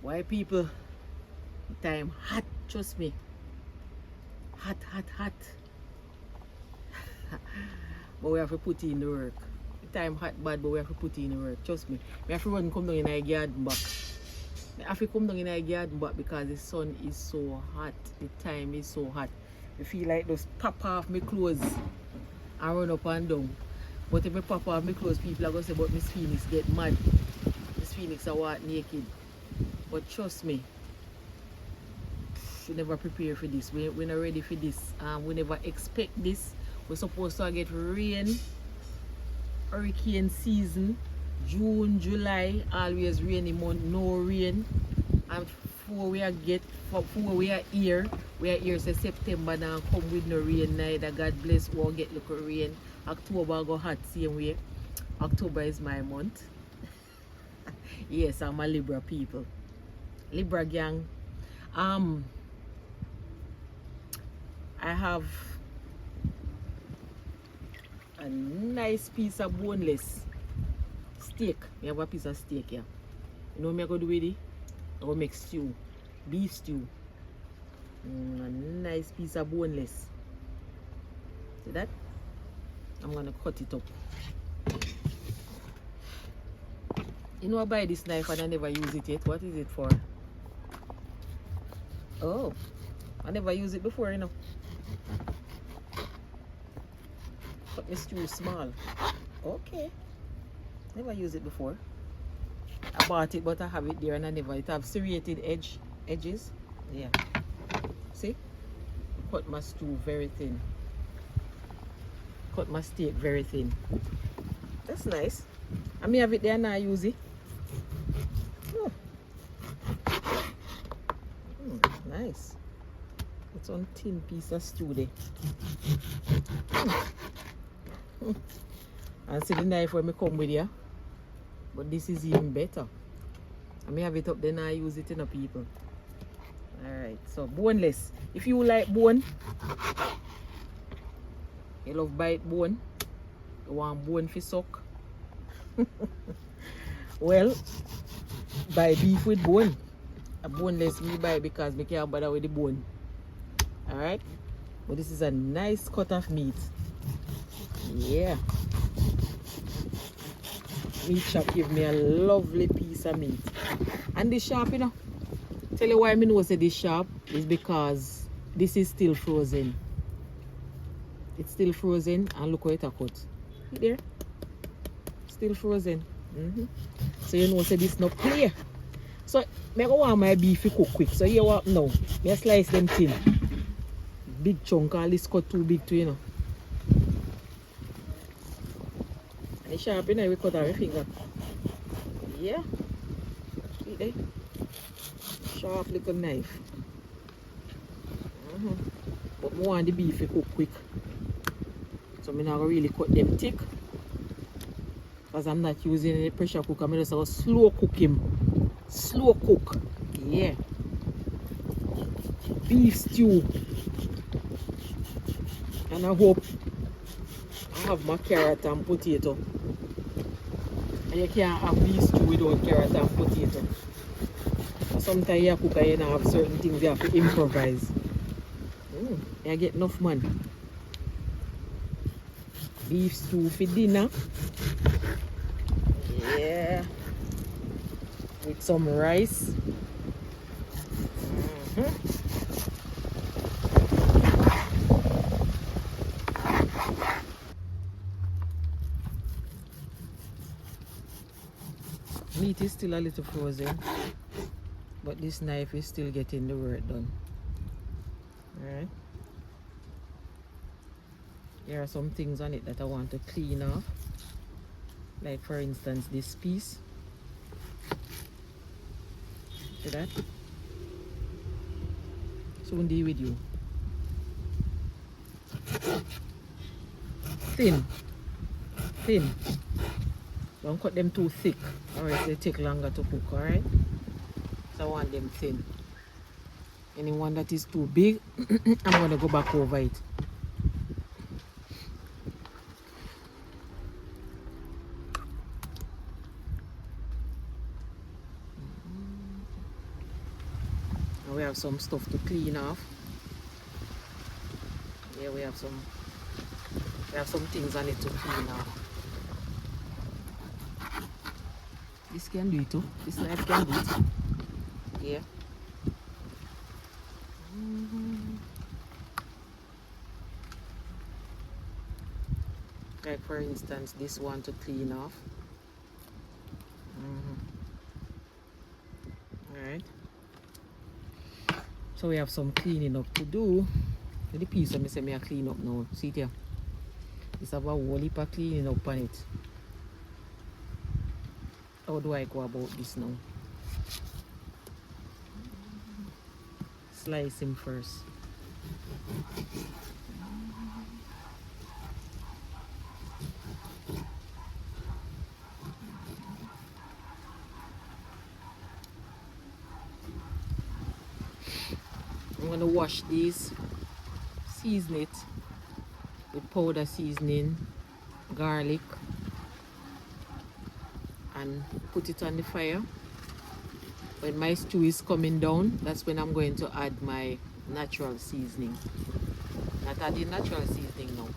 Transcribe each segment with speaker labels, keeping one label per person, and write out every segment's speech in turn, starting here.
Speaker 1: Why people? Time hot, trust me. Hot, hot, hot. But we have to put in the work. The time hot bad, but we have to put in the work. Trust me. We have to run come down in our garden back. We have to come down in our garden back because the sun is so hot. The time is so hot. I feel like just pop off my clothes and run up and down. But if I pop off my clothes, people are going to say, but Miss Phoenix get mad. Miss Phoenix are what naked. But trust me, we never prepare for this. We're not ready for this. We never expect this. We're supposed to get rain, hurricane season, June, July, always rainy month, no rain. And before we are here, say September now come with no rain neither. God bless, won't get little rain. October go hot same way. October is my month. Yes, I'm a Libra people. Libra gang. I have a nice piece of boneless steak. I have a piece of steak here. You know what I'm going to do with it? I'm going to make stew. Beef stew. A nice piece of boneless. See that? I'm going to cut it up. You know I buy this knife and I never use it yet. What is it for? Oh, I never used it before, you know. Cut my stew small. Okay. Never used it before. I bought it, but I have it there and I never. It have serrated edges. Yeah. See? Cut my stew very thin. Cut my steak very thin. That's nice. I may have it there and I use it. Oh. Nice. It's one thin piece of stew there. And see the knife where I come with you. But this is even better. I may have it up then I use it in a people. Alright, so boneless. If you like bone, you love bite bone, you want bone for suck. Well, buy beef with bone. A boneless me buy because I can't bother with the bone. Alright? But this is a nice cut of meat. Yeah. Meat shop give me a lovely piece of meat. And this shop, you know, tell you why I know say this shop is because this is still frozen. It's still frozen and look how it a cut. See there? Still frozen. So you know say this no play. So I go want my beef to cook quick. So you what now? I slice them thin. Big chunk, all this cut too big too, you know. And the sharp, you know, we cut our finger. Yeah. See there? Sharp little knife. But I want the beef to cook quick. So I'm not really cut them thick. Because I'm not using any pressure cooker. I'm just going to slow cook him. Slow cook. Yeah. Beef stew. And I hope I have my carrot and potato. And you can't have beef stew without carrot and potato. Sometimes you cook and you have certain things you have to improvise. You get enough money. Beef stew for dinner. Yeah. With some rice. Meat is still a little frozen, but this knife is still getting the work done. Alright. There are some things on it that I want to clean off. Like for instance this piece. See that? Soon deal with you. Thin. Thin. Don't cut them too thick, or else they take longer to cook, alright? So I want them thin. Anyone that is too big, I'm going to go back over it. And we have some stuff to clean off. Here we have some things on it to clean off. This can do it too. This knife can do it. Yeah. Like for instance, this one to clean off. Alright. So we have some cleaning up to do. The piece of me say me a clean up now. See it here. It's about a whole heap of cleaning up on it. How do I go about this now? Slice him first. I'm going to wash these, season it with powder seasoning, garlic, and put it on the fire. When my stew is coming down, that's when I'm going to add my natural seasoning. Not adding natural seasoning now.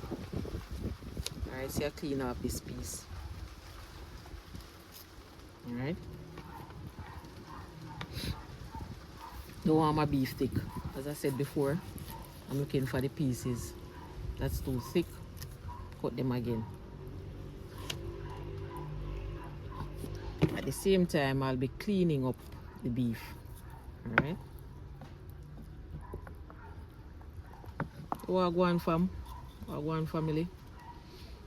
Speaker 1: Alright, so I clean up this piece. Alright. Don't want my beef thick. As I said before, I'm looking for the pieces that's too thick. Cut them again. At the same time, I'll be cleaning up the beef. Alright. Wagwan fam. Wagwan family.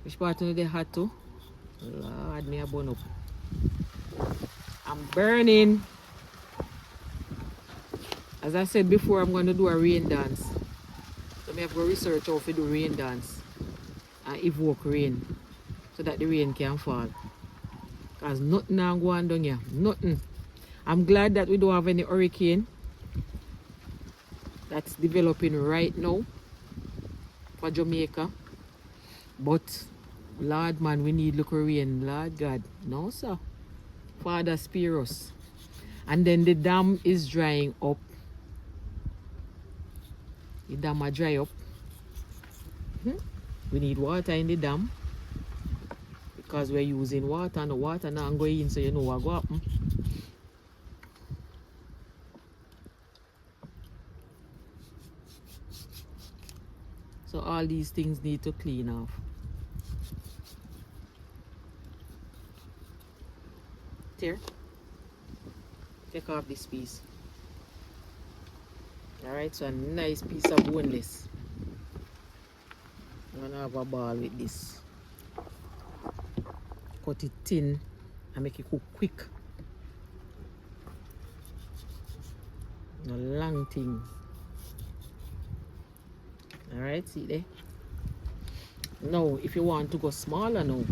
Speaker 1: Which part of the hot too? Lord, me a burn up. I'm burning. As I said before, I'm going to do a rain dance. So I have to research how to do rain dance and evoke rain so that the rain can fall. Because nothing now going down here. Nothing. I'm glad that we don't have any hurricane that's developing right now for Jamaica. But Lord man, we need local rain. Lord God. No sir. Father spare us. And then the dam is drying up. The dam are dry up. We need water in the dam because we're using water and the water now going in, so you know what go happen. So all these things need to clean off. Here, take off this piece. Alright, so a nice piece of boneless. I'm gonna have a ball with this. Cut it thin and make it cook quick. A long thing. Alright, see there? Now, if you want to go smaller now,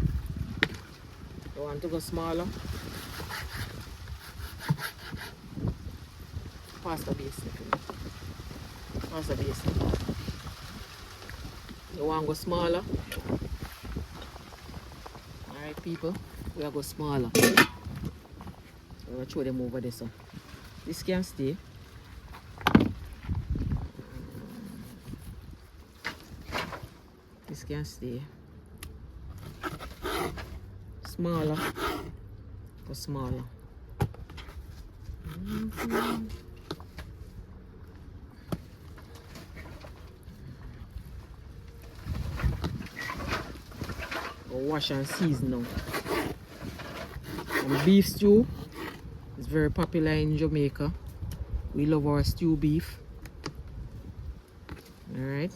Speaker 1: you want to go smaller, pasta base. Pasta base. You want to go smaller? Alright, people, we are go smaller. I'm going to throw them over there. So this can stay. This can stay. Smaller. Go smaller. Wash and season now. And beef stew is very popular in Jamaica. We love our stew beef. Alright.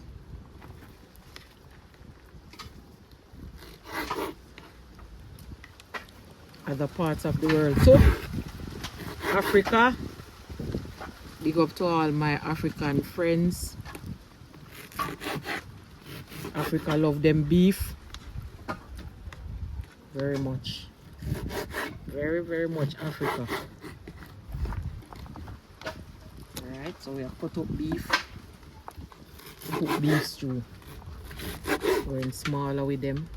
Speaker 1: Other parts of the world too. Africa. Big up to all my African friends. Africa love them beef. Very much. Very, very much Africa. Alright, so we have cut up beef. Cook beef stew. We're in smaller with them.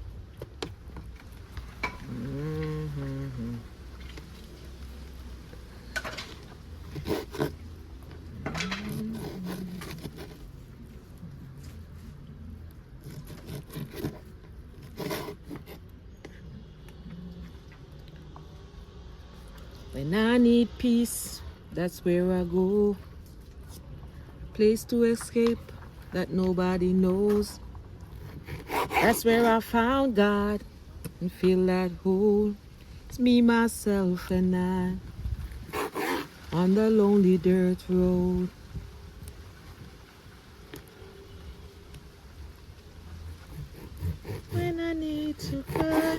Speaker 1: When I need peace, that's where I go. Place to escape that nobody knows. That's where I found God and feel that whole. It's me, myself, and I on the lonely dirt road. When I need to cry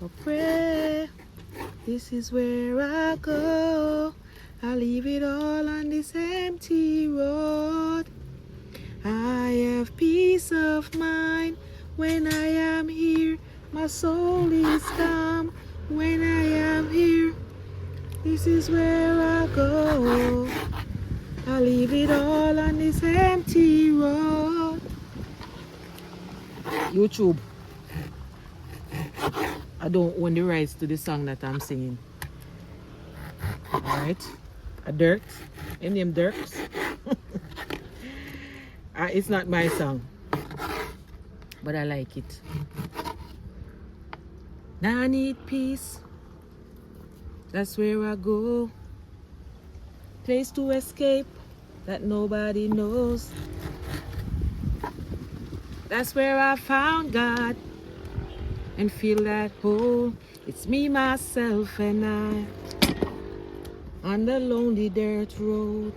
Speaker 1: or pray, this is where I go. I leave it all on this empty road. I have peace of mind when I am here. My soul is calm when I am here. This is where I go. I leave it all on this empty road. YouTube, I don't own the rights to the song that I'm singing. Alright, a Dirks, any name Dirks. It's not my song, but I like it. Now I need peace, that's where I go. Place to escape that nobody knows. That's where I found God and feel that whole. It's me, myself, and I on the lonely dirt road.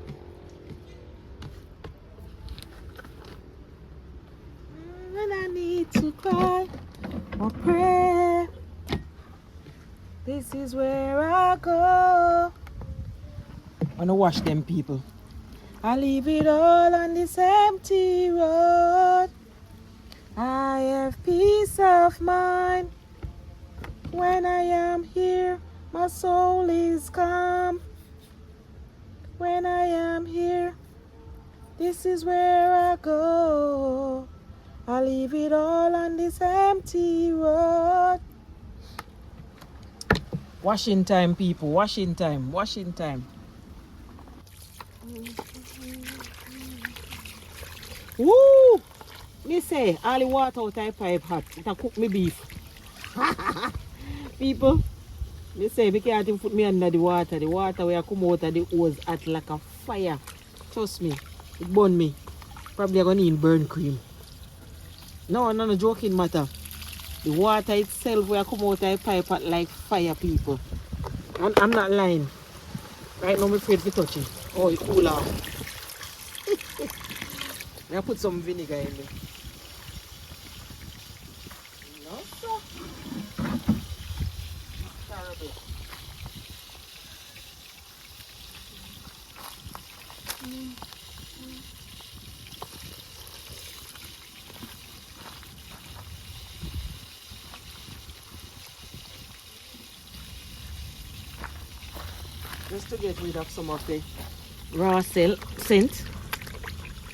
Speaker 1: When I need to cry or pray, this is where I go. I wanna watch them people. I leave it all on this empty road. I have peace of mind when I am here. My soul is calm when I am here. This is where I go. I leave it all on this empty road. Washing time, people. Washing time. Washing time. Woo! Me say, all the water out of pipe hot. It a cook me beef. People, me say, me can't even put me under the water. The water where I come out of the hose hot like a fire. Trust me, it burn me. Probably I'm going to need burn cream. No, no joking matter. The water itself where I come out of the pipe hot like fire, people. I'm not lying. Right now, I'm afraid to touch it. Oh, it cool off. I put some vinegar in there. No, sir. Terrible. Just to get rid of some of the raw scent.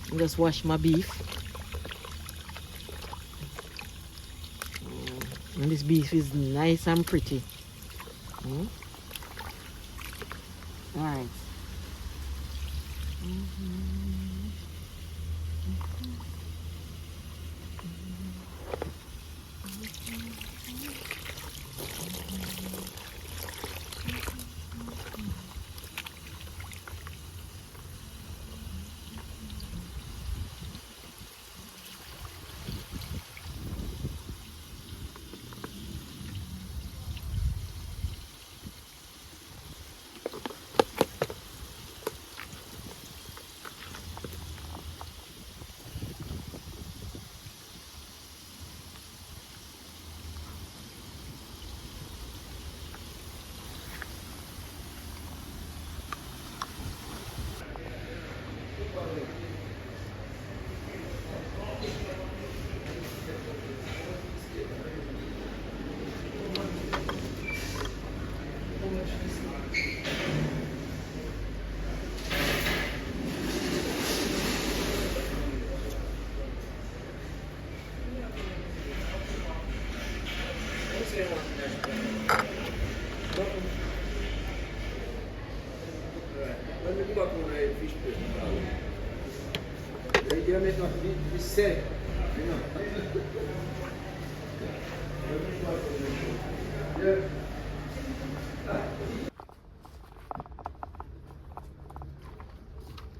Speaker 1: And just wash my beef. And this beef is nice and pretty. Alright.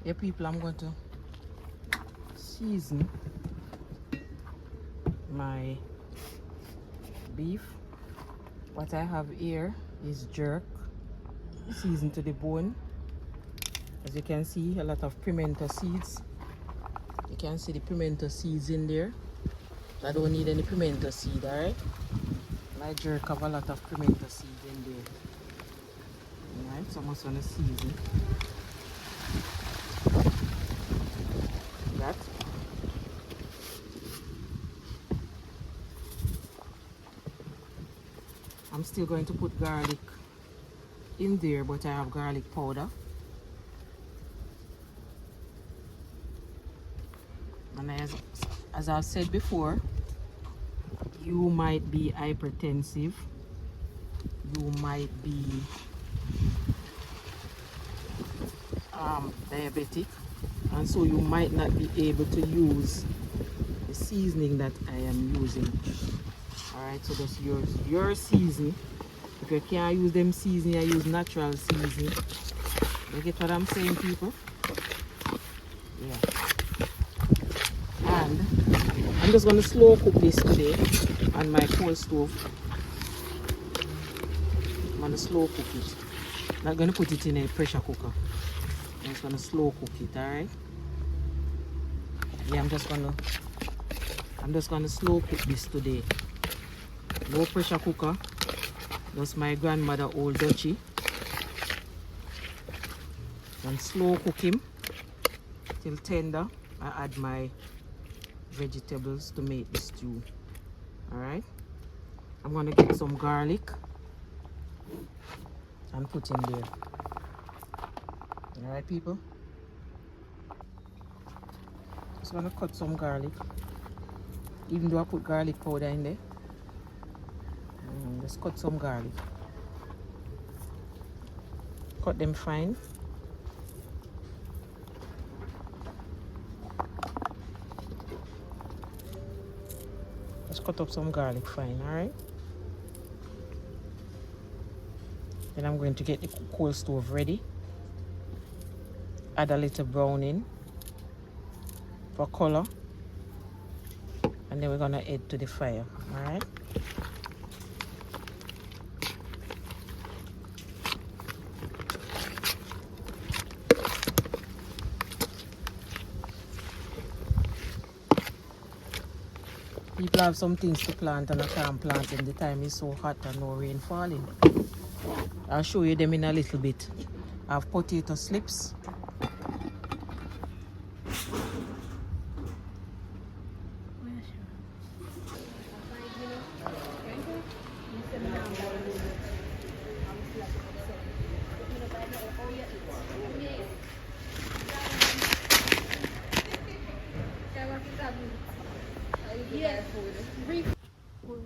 Speaker 1: Yeah, people, I'm going to season my beef. What I have here is jerk, seasoned to the bone. As you can see, a lot of pimento seeds. You can see the pimento seeds in there. I don't need any pimento seed, alright? My jerk have a lot of pimento seed in there. Alright, so I'm just gonna season that. I'm still going to put garlic in there, but I have garlic powder. And as I've said before, you might be hypertensive, you might be diabetic, and so you might not be able to use the seasoning that I am using. Alright, so just use your seasoning. If you can't use them seasoning, I use natural seasoning. You get what I'm saying, people? Yeah. And I'm just going to slow cook this today on my coal stove. I'm going to slow cook it. Not going to put it in a pressure cooker. I'm just going to slow cook it, alright? Yeah, I'm just going to slow cook this today. No pressure cooker. That's my grandmother old duchy. And slow cook him till tender. I add my vegetables to make the stew. Alright, I'm gonna get some garlic and put in there. Alright, people, just gonna cut some garlic, even though I put garlic powder in there. Just cut some garlic, cut them fine. Just cut up some garlic fine, alright? Then I'm going to get the coal stove ready. Add a little browning for color. And then we're gonna head to the fire, alright? People have some things to plant and I can't plant them. The time is so hot and no rain falling. I'll show you them in a little bit. I have potato slips.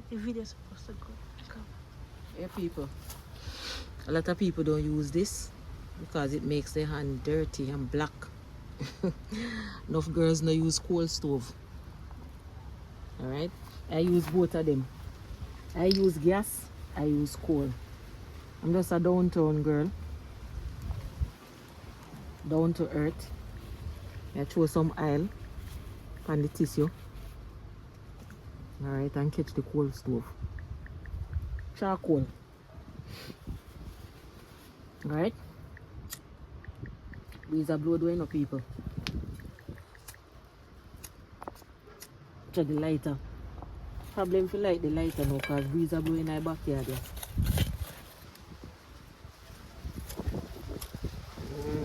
Speaker 1: The video is supposed to go. Yeah, people. A lot of people don't use this because it makes their hand dirty and black. Enough girls no use coal stove. Alright? I use both of them. I use gas, I use coal. I'm just a downtown girl. Down to earth. I throw some oil on the tissue. Alright, and catch the coal stove. Charcoal. Alright? These are blow doing up, people. Try the lighter. Problem if you like the lighter now because breeze are blowing in our backyard.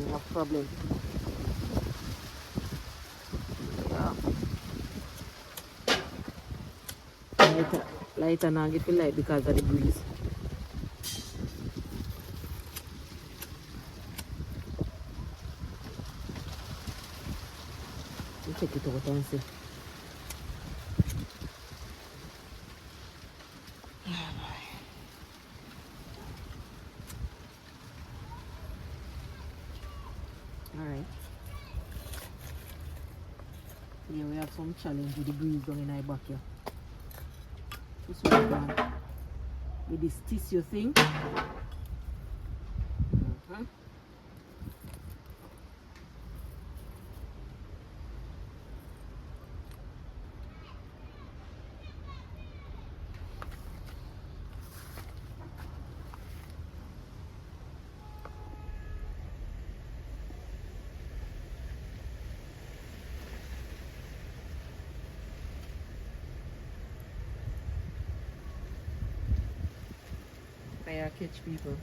Speaker 1: No problem. Yeah. Lighter now get the light because of the breeze. You check it out and see. Alright. Here we have some challenge with the breeze down in our backyard. This one done with this tissue thing. Fire catch, people.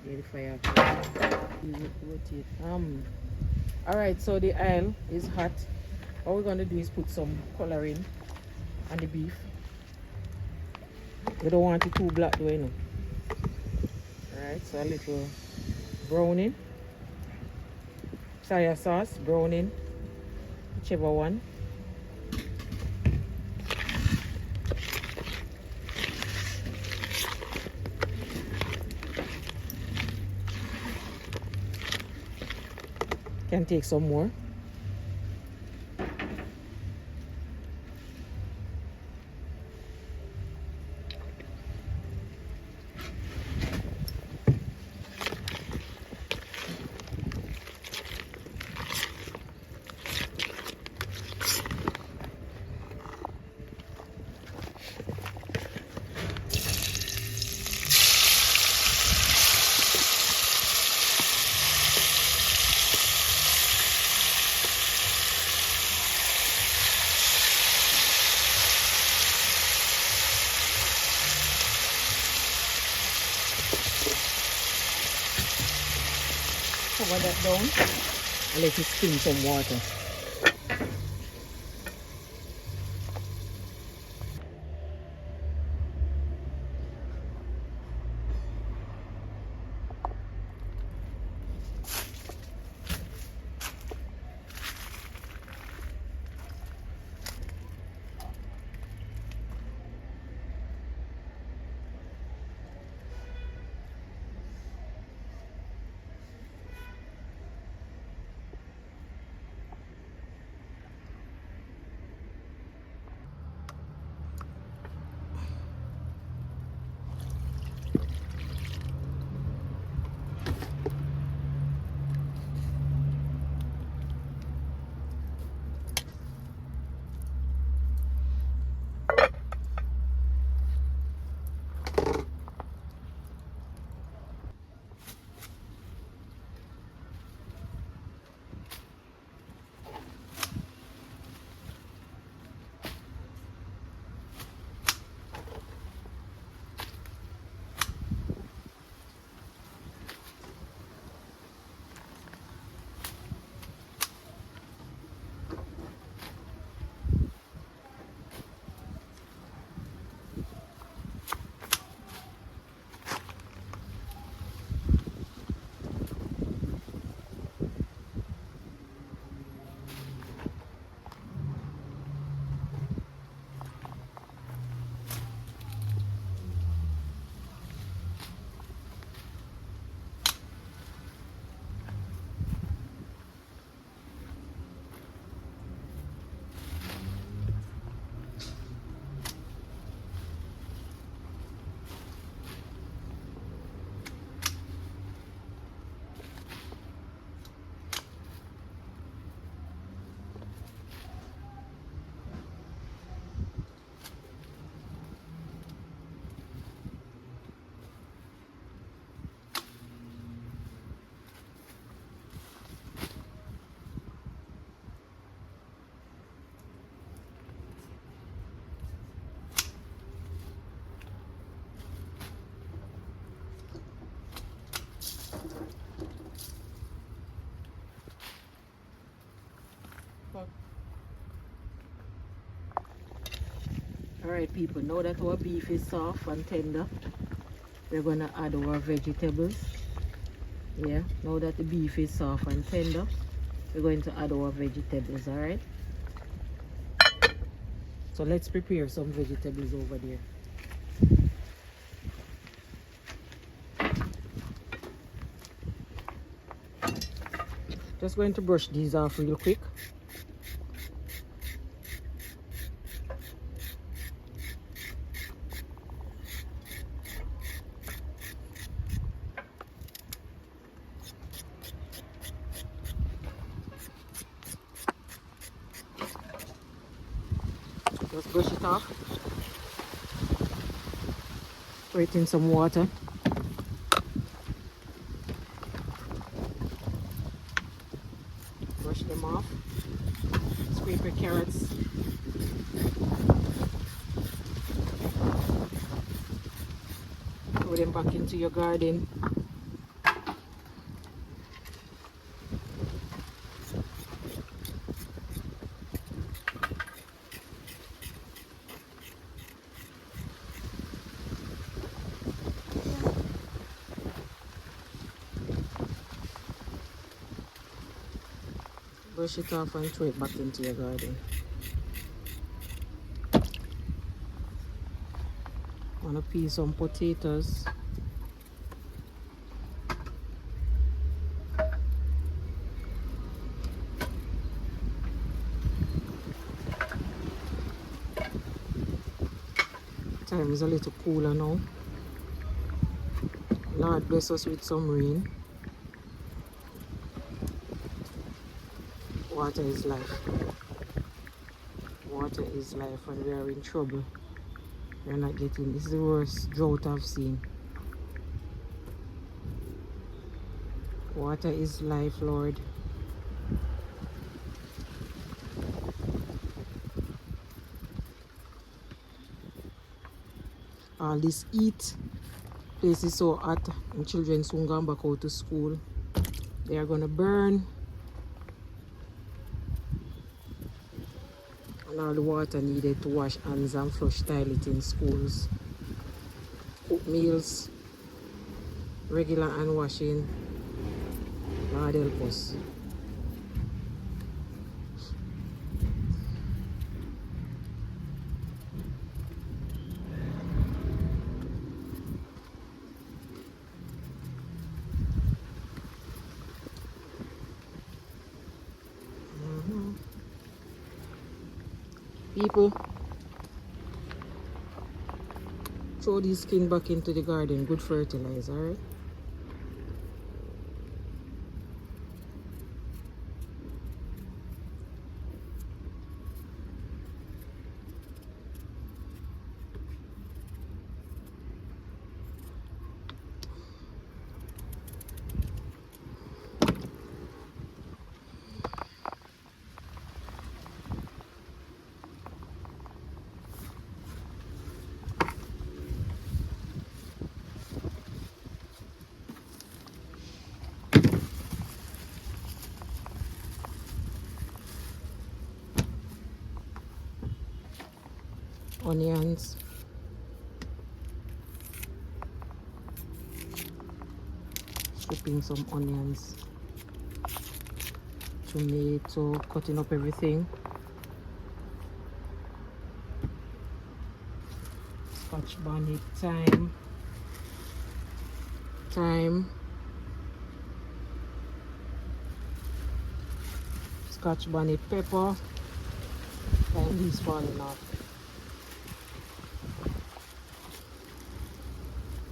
Speaker 1: Yeah, the fire catch. You rotate. Alright, so the oil is hot. What we're gonna do is put some coloring on the beef. We don't want it too black though, you know. Alright, so a little browning. Soya sauce, browning, whichever one. Can take some more. Cover that down and let it steam some water. Alright people, now that our beef is soft and tender, we're gonna add our vegetables. Yeah, now that the beef is soft and tender, we're going to add our vegetables. Alright, so let's prepare some vegetables over there. Just going to brush these off real quick. Just brush it off. Pour it in some water. Brush them off. Scrape your carrots. them back into your garden. Brush it off and throw it back into your garden. Wanna peel some potatoes. Time is a little cooler now. Lord bless us with some rain. Water is life. Water is life, and we are in trouble. We're not getting, this is the worst drought I've seen. Water is life, Lord. All this heat, place is so hot, and children soon going back out to school. They are gonna burn. And all the water needed to wash hands and flush toilet in schools. Cook meals, regular hand washing. Lord help us. People, throw this skin back into the garden. Good fertilizer, alright? Onions, stripping some onions, tomato, cutting up everything, scotch bonnet, thyme, scotch bonnet pepper, and these falling off.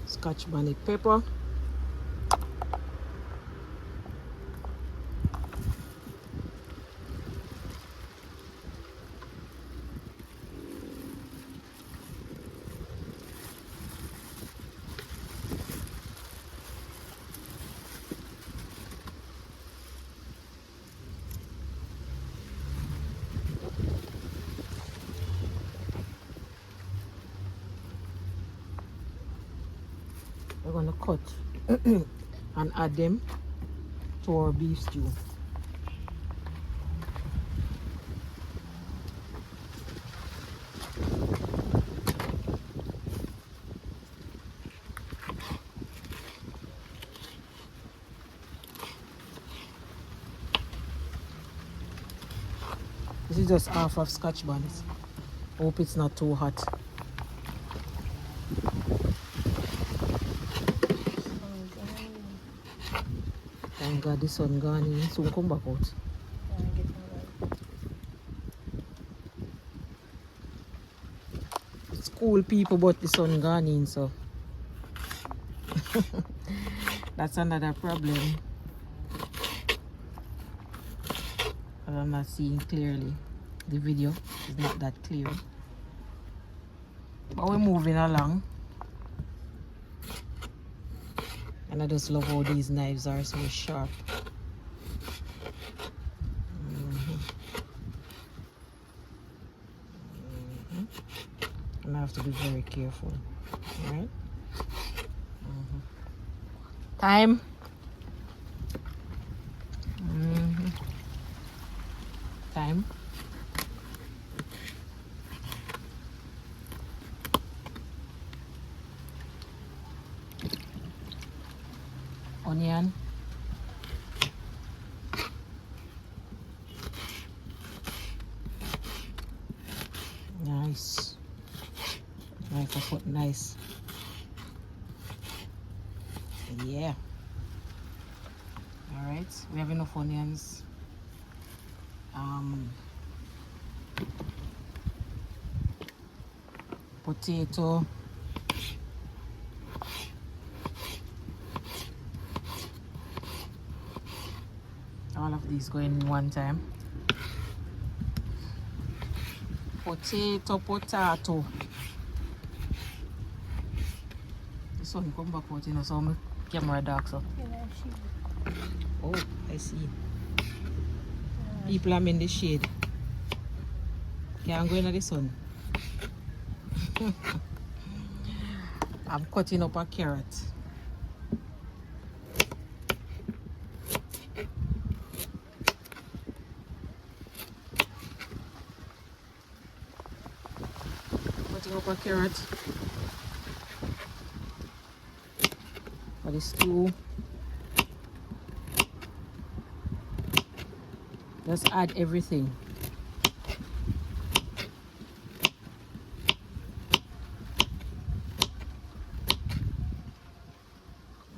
Speaker 1: Scotch bonnet pepper, we're going to cut and add them to our beef stew. This is just half of scotch bonnet. Hope it's not too hot. Thank God the sun gone in, soon come back out. It's cool people, but the sun gone in, so that's another problem. But I'm not seeing clearly. The video is not that clear. But we're moving along. And I just love how these knives are so sharp. And I have to be very careful. Alright? Thyme. Thyme. Onion. Nice. Nice, I put nice. Yeah. All right, we have enough onions. Potato. All of these go in one time. Potato. The sun come back out, you know, so my camera dark so. Oh, I see. People are in the shade. Can't go into the sun. I'm cutting up a carrot. Cutting up a carrot for the stew. Just add everything.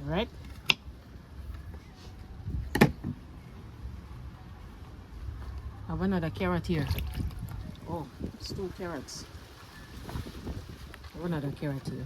Speaker 1: Alright. Have another carrot here. Oh, it's 2 carrots. Have another carrot here.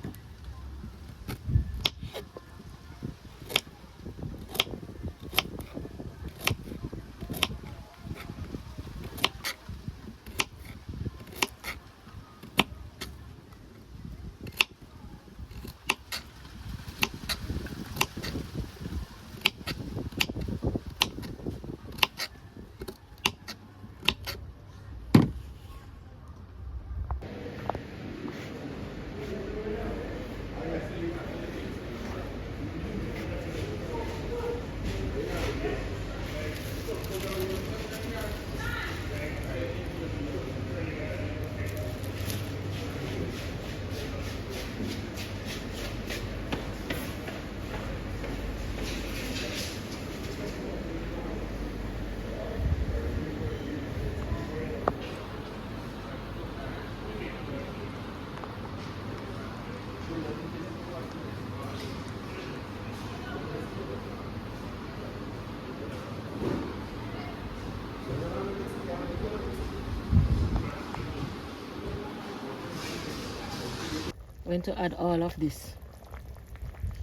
Speaker 1: Going to add all of this,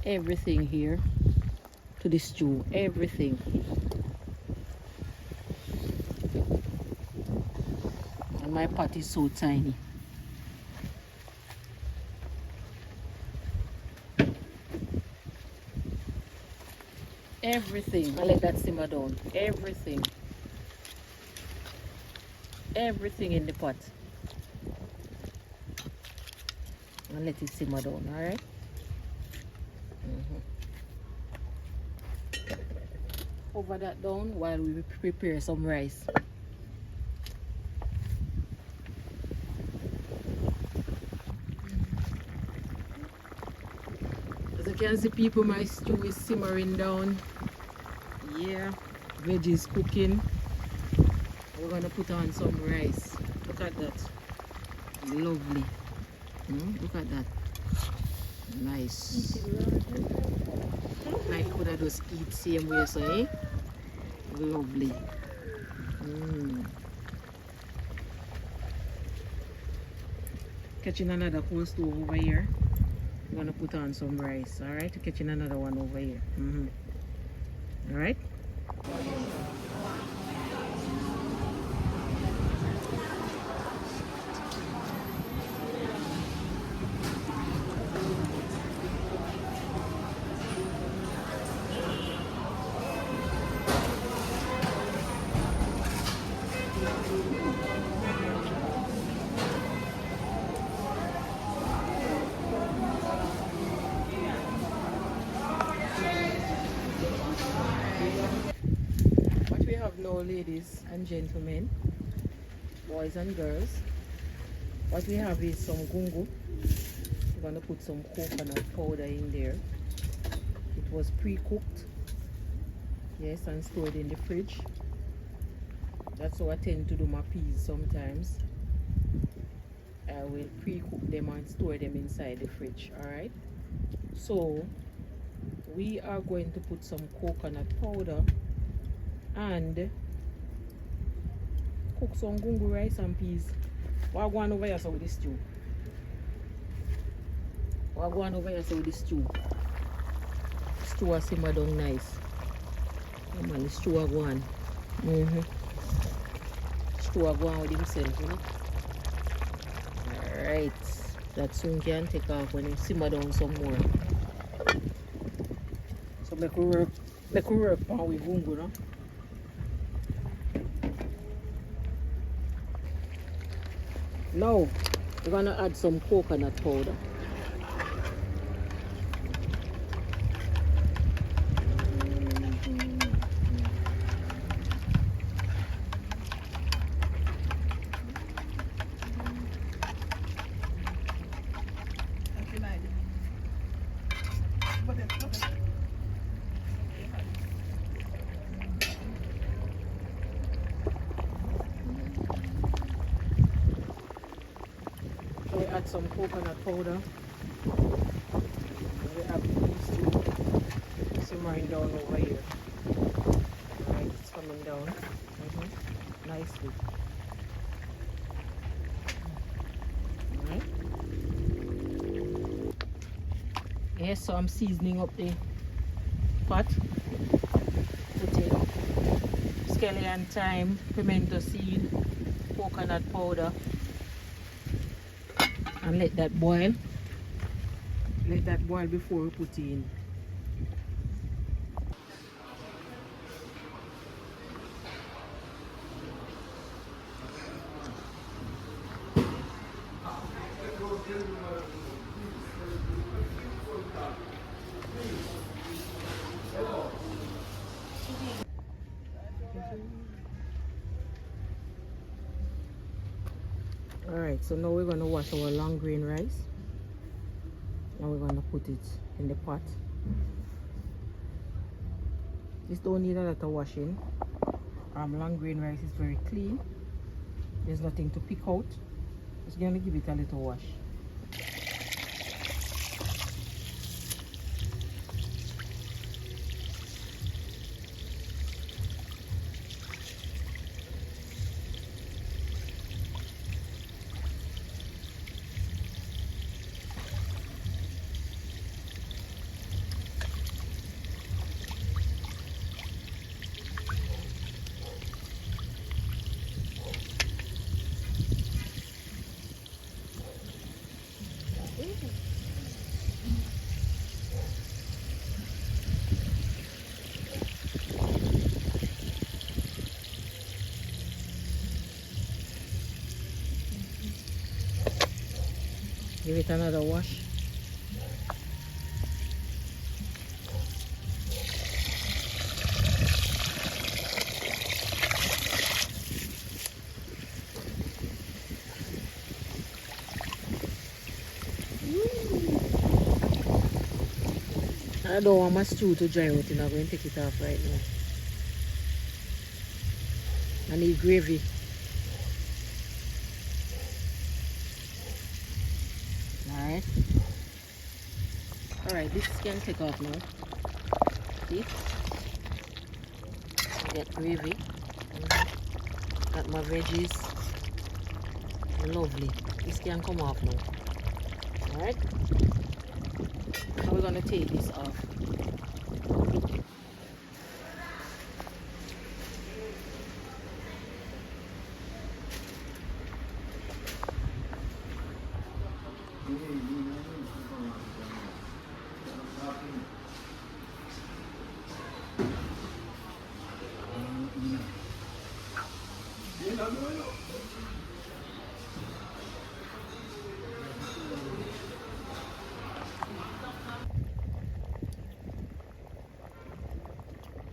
Speaker 1: everything here to the stew, everything. And my pot is so tiny. Everything. I let that simmer down. Everything. Everything in the pot. And let it simmer down, alright? Over that down while we prepare some rice. As you can see, people, my stew is simmering down. Yeah, veggies cooking. We're gonna put on some rice. Look at that. Lovely. Look at that. Nice. I could have just eat same way, so eh? Lovely. Catching another cold stove over here. I'm gonna put on some rice, alright? Catching another one over here. Alright? now, ladies and gentlemen, boys and girls, what we have is some gungo. We're going to put some coconut powder in there. It was pre-cooked, yes, and stored in the fridge. That's how I tend to do my peas sometimes. I will pre-cook them and store them inside the fridge. Alright, so we are going to put some coconut powder and cook some gungo rice and peas. What going over here with the stew? What going over here with the stew? Stew a simmer down nice. Come on, the stew a go on. Stew a go on with himself, you know. Alright, that soon can take off when it simmer down some more. So make we work on with gungo, no? Now we're gonna add some coconut powder. So we add some coconut powder. And we have these two simmering down over here. Alright, it's coming down nicely. Alright. Yes, so I'm seasoning up the pot. Putting scallion, thyme, pimento seed, coconut powder, and let that boil. Let that boil before we put it in. Alright, so now we're going to wash our long grain rice. Now we're going to put it in the pot. This don't need a lot of washing. Long grain rice is very clean. There's nothing to pick out. Just going to give it a little wash. Give it another wash. I don't want my stew to dry out, I'm going to take it off right now. I need gravy. Alright. Alright, this can take off now. See? Get gravy. Got my veggies. Lovely. This can come off now. Alright. Now we're going to take this off.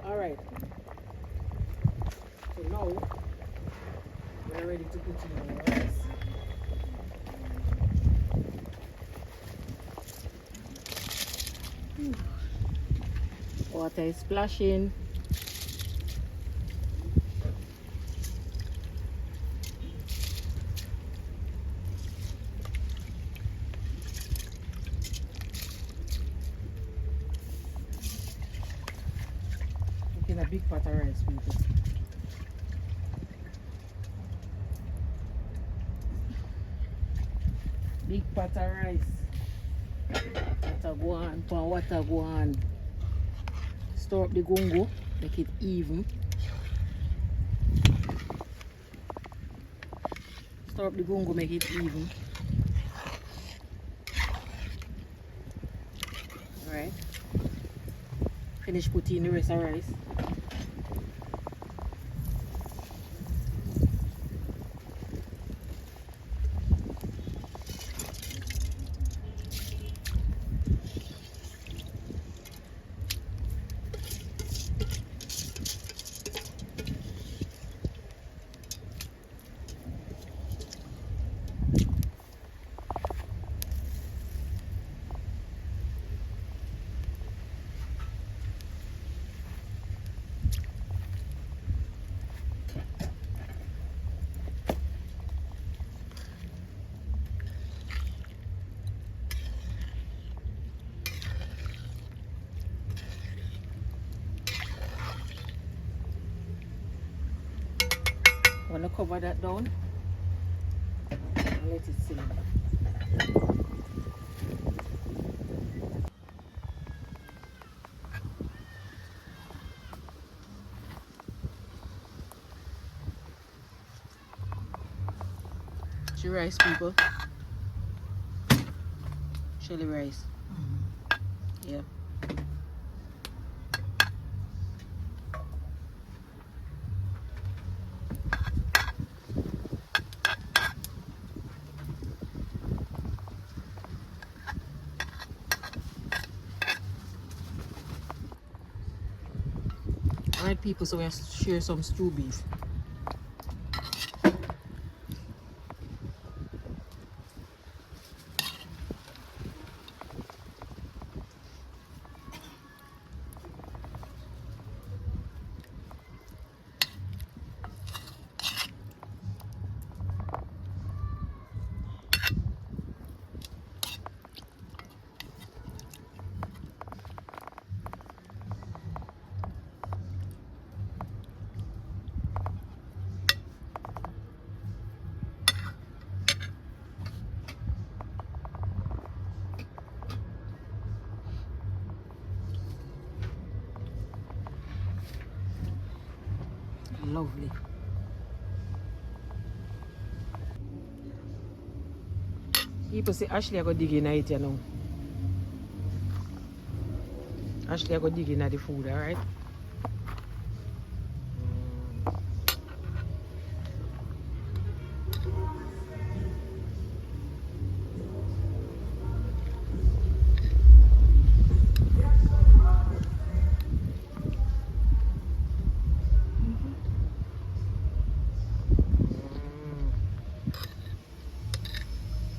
Speaker 1: Alright. now we're ready to put in our rice. Water is splashing. Making a big pot of rice, people. Big pot of rice. Water go on, water go on. Stir up the gungo, make it even. Stir up the gungo, make it even. Alright. Finish putting the rest of rice. I'm gonna cover that down and let it simmer. Chili rice, people. Chili rice. Yeah. Alright, people, so we have to share some stew beef. Lovely. People say Ashley I go dig in it, you know. Ashley I go dig in the food, alright?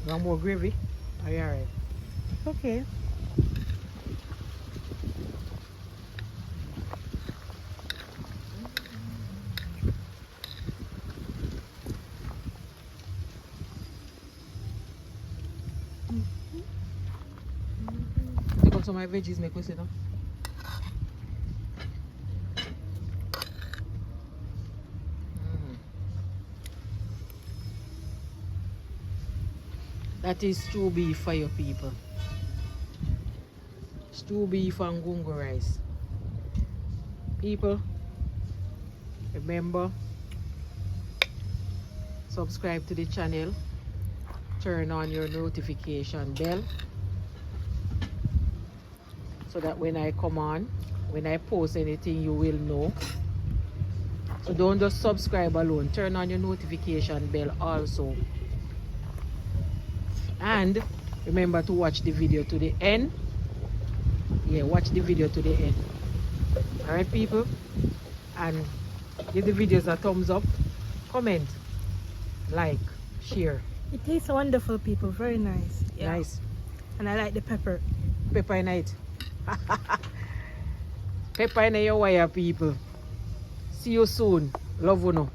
Speaker 1: Want more gravy? Are you alright? Okay. Take out some of my veggies, make me sit down. That is stew beef for your people. Stew beef and gungo rice. People, remember, subscribe to the channel, turn on your notification bell so that when I come on, when I post anything, you will know. So don't just subscribe alone, turn on your notification bell also. And remember to watch the video to the end. Yeah, watch the video to the end. Alright, people? And Give the videos a thumbs up, comment, like, share.
Speaker 2: It tastes wonderful, people. Very nice.
Speaker 1: Yeah. Nice.
Speaker 2: And I like the pepper.
Speaker 1: Pepper in it. Pepper in your wire, people. See you soon. Love you.